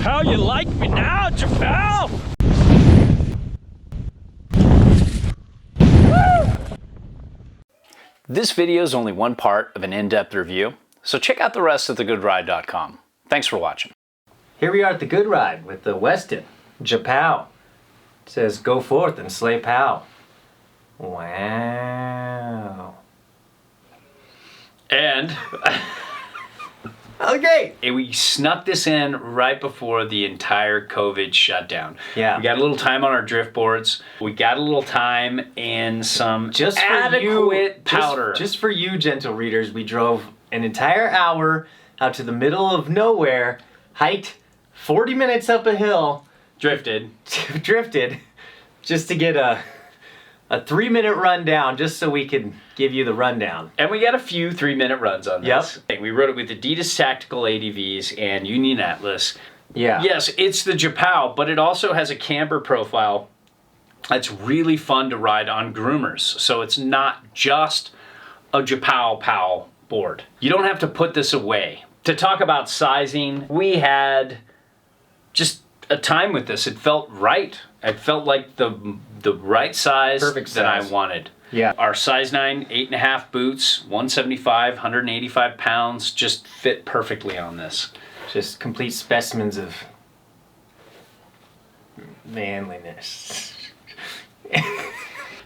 Japow, you like me now, Japow? This video is only one part of an in-depth review, so check out the rest at thegoodride.com. Thanks for watching. Here we are at the Good Ride with the Weston Japow. It says, go forth and slay Pow. Wow. And Okay. we snuck this in right before the entire COVID shutdown. Yeah. We got a little time on our drift boards. We got a little time and some Just for adequate you, powder. Just for you, gentle readers, we drove an entire hour out to the middle of nowhere, hiked 40 minutes up a hill, drifted, just to get a 3-minute rundown, just so we could give you the rundown. and we got a few 3-minute runs on this. Yep. We rode it with Adidas Tactical ADVs and Union Atlas. Yeah. Yes, it's the Japow, but it also has a camber profile that's really fun to ride on groomers. So it's not just a Japow board. You don't have to put this away. To talk about sizing, we had just a time with this. It felt right. It felt like the right size Perfect that I size. wanted. Yeah. Our size 9, 8.5 boots, 175, 185 pounds, just fit perfectly on this. Just complete specimens of manliness.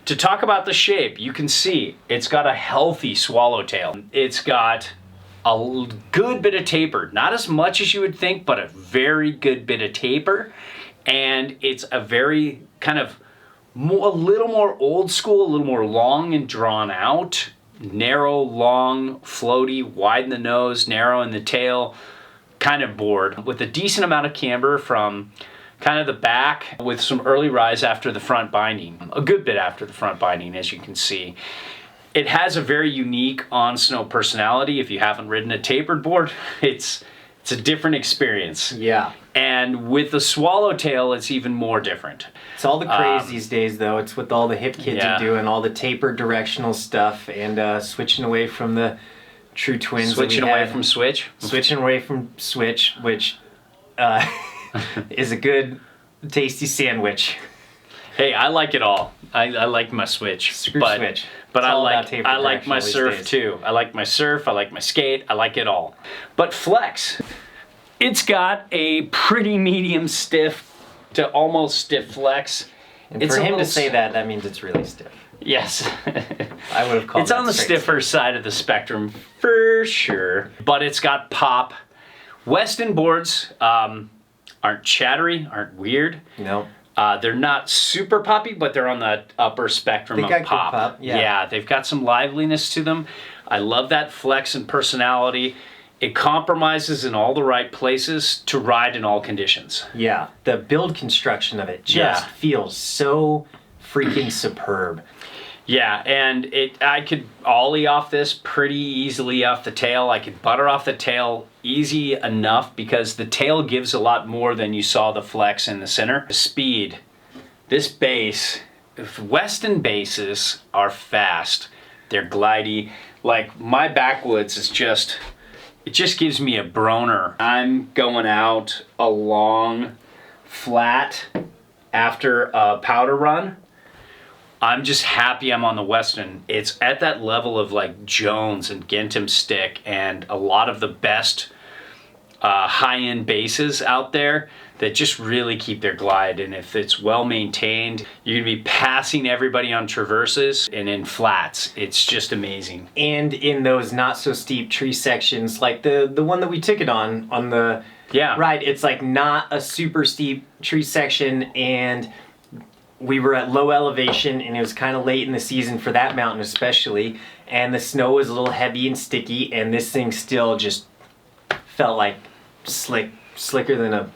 To talk about the shape, you can see it's got a healthy swallowtail. It's got a good bit of taper. Not as much as you would think, but a very good bit of taper. And it's a very kind of a little more old school, a little more long and drawn out. Narrow, long, floaty, wide in the nose, narrow in the tail kind of board with a decent amount of camber from kind of the back with some early rise after the front binding. A good bit after the front binding, as you can see. It has a very unique on-snow personality. If you haven't ridden a tapered board, it's a different experience. Yeah. And with the swallowtail, it's even more different. It's all the craze these days, though. It's with all the hip kids Yeah. are doing, all the tapered directional stuff, and switching away from the true twins. Switching away from Switch. Switching away from Switch, which is a good, tasty sandwich. Hey, I like it all. I like my Switch. Screw but, Switch. But It's I all about like tapered my directional these surf days. too. I like my surf, I like my skate, I like it all. But Flex, it's got a pretty medium stiff to almost stiff flex. And It's for a him to little say that means it's really stiff. Yes. I would have called It's that on the straight stiffer side of the spectrum for sure, but it's got pop. Weston boards aren't chattery, aren't weird. No. They're not super poppy, but they're on the upper spectrum They of got good pop. pop, yeah. They've got some liveliness to them. I love that flex and personality. It compromises in all the right places to ride in all conditions. Yeah, the build construction of it just Yeah. feels so freaking superb. Yeah, and I could ollie off this pretty easily off the tail. I could butter off the tail easy enough because the tail gives a lot more than you saw the flex in the center. The speed, this base, if Weston bases are fast, they're glidey. Like my backwoods is just, it just gives me a broner. I'm going out a long flat after a powder run. I'm just happy I'm on the Weston. It's at that level of like Jones and Gintham Stick and a lot of the best high-end bases out there that just really keep their glide. And if it's well maintained, you're gonna be passing everybody on traverses and in flats. It's just amazing. And in those not so steep tree sections, like the one that we took it on the ride, it's like not a super steep tree section, and we were at low elevation, and it was kind of late in the season for that mountain especially, and the snow was a little heavy and sticky, and this thing still just felt like slicker than a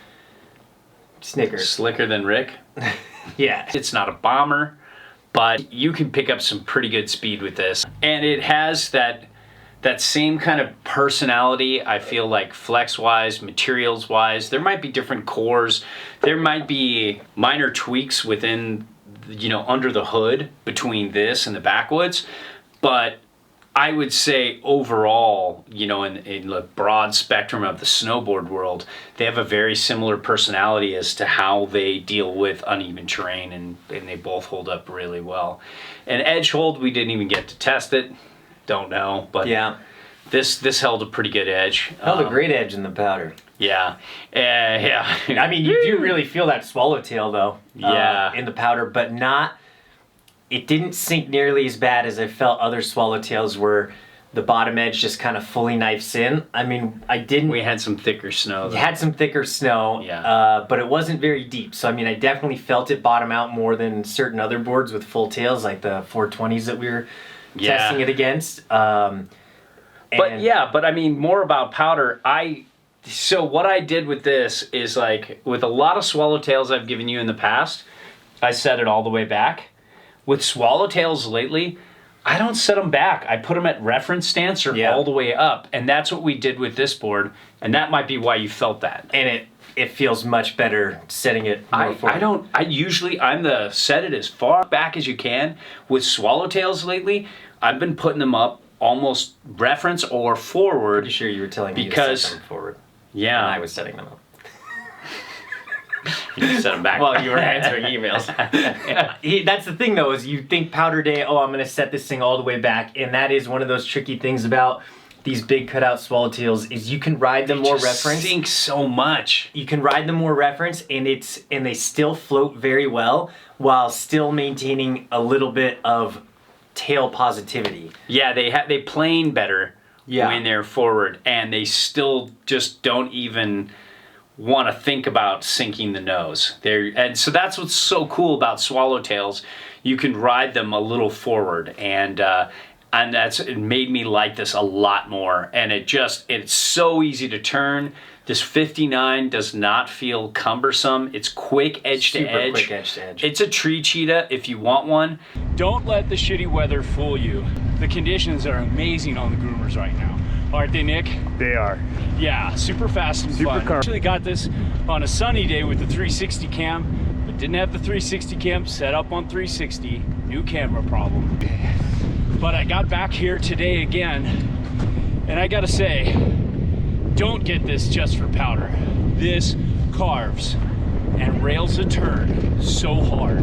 Snickers. Slicker than Rick. Yeah. It's not a bomber, but you can pick up some pretty good speed with this. And it has that same kind of personality, I feel like flex-wise, materials-wise. There might be different cores. There might be minor tweaks within, under the hood between this and the backwoods, but I would say overall, you know, in the broad spectrum of the snowboard world, they have a very similar personality as to how they deal with uneven terrain, and they both hold up really well. And edge hold, we didn't even get to test it. Don't know, but yeah, this held a pretty good edge. Held a great edge in the powder. Yeah, yeah. I mean, you do really feel that swallowtail though. Yeah, in the powder, but not. It didn't sink nearly as bad as I felt other swallowtails where the bottom edge just kind of fully knifes in. I mean, I didn't... We had some thicker snow. You had some thicker snow, yeah. But it wasn't very deep. So, I mean, I definitely felt it bottom out more than certain other boards with full tails, like the 420s that we were testing it against. But I mean, more about powder. So what I did with this is, like, with a lot of swallowtails I've given you in the past, I set it all the way back. With swallowtails lately, I don't set them back. I put them at reference stance or all the way up, and that's what we did with this board, and that might be why you felt that. And it feels much better setting it more forward. I'm the set it as far back as you can. With swallowtails lately, I've been putting them up almost reference or forward. Pretty sure you were telling me to set them forward. Yeah. And I was setting them up. You set them back. Well, you were answering emails. That's the thing, though, is you think powder day, I'm going to set this thing all the way back. And that is one of those tricky things about these big cutout swallowtails is you can ride them more reference. They sink so much. You can ride them more reference, and they still float very well while still maintaining a little bit of tail positivity. Yeah, they plane better when they're forward, and they still just don't even want to think about sinking the nose. And so that's what's so cool about swallowtails. You can ride them a little forward, and it made me like this a lot more. And it's so easy to turn. This 59 does not feel cumbersome. It's quick edge to edge. Quick edge to edge. It's a tree cheetah if you want one. Don't let the shitty weather fool you. The conditions are amazing on the groomers right now. Aren't they, Nick? They are. Yeah, super fast and fun. Actually got this on a sunny day with the 360 cam, but didn't have the 360 cam set up on 360. New camera problem. But I got back here today again, and I gotta say, don't get this just for powder. This carves and rails a turn so hard.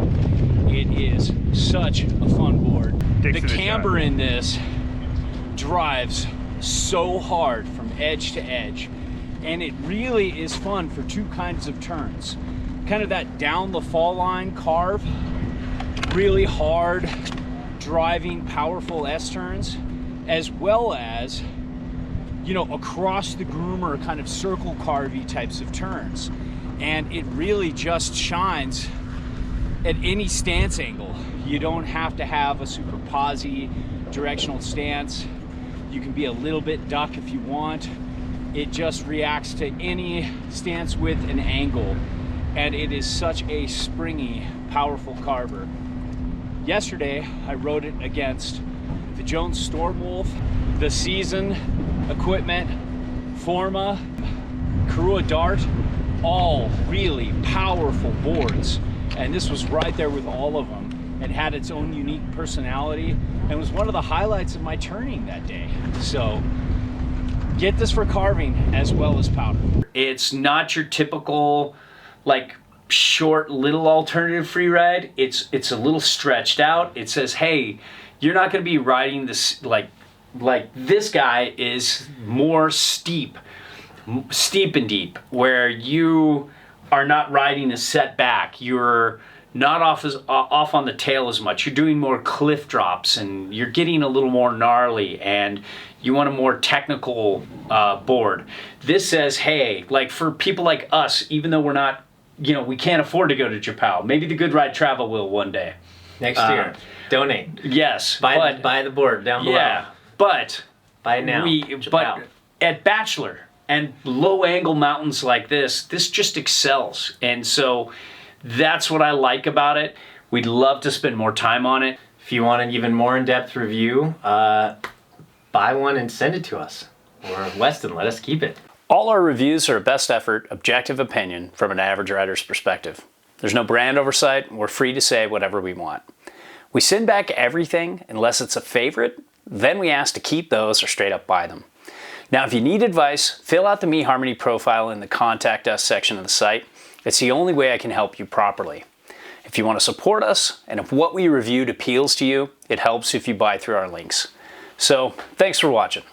It is such a fun board. The camber in this drives so hard from edge to edge, and it really is fun for two kinds of turns. Kind of that down the fall line carve, really hard driving powerful S turns, as well as, you know, across the groomer kind of circle carvy types of turns. And it really just shines at any stance angle. You don't have to have a super posy directional stance. You can be a little bit duck if you want. It just reacts to any stance width and angle. And it is such a springy, powerful carver. Yesterday, I rode it against the Jones Stormwolf, the Season equipment, Forma, Karua Dart, all really powerful boards. And this was right there with all of them. It had its own unique personality and was one of the highlights of my turning that day. So get this for carving as well as powder. It's not your typical like short little alternative free ride. It's a little stretched out. It says, hey, you're not going to be riding this like this guy is more steep and deep, where you are not riding a setback. You're not off on the tail as much. You're doing more cliff drops, and you're getting a little more gnarly, and you want a more technical board. This says, hey, like for people like us, even though we're not, you know, we can't afford to go to Japow. Maybe the Good Ride Travel will one day. Next year. Donate. Yes. Buy the board down below. Yeah, but buy it now. But at Bachelor and low angle mountains like this just excels. And so that's what I like about it. We'd love to spend more time on it. If you want an even more in-depth review, buy one and send it to us. Or Weston, let us keep it. All our reviews are a best effort, objective opinion from an average rider's perspective. There's no brand oversight, and we're free to say whatever we want. We send back everything unless it's a favorite Then we ask to keep those or straight up buy them. Now, if you need advice, fill out the eHarmony profile in the Contact Us section of the site. It's the only way I can help you properly. If you want to support us, and if what we reviewed appeals to you, it helps if you buy through our links. So, thanks for watching.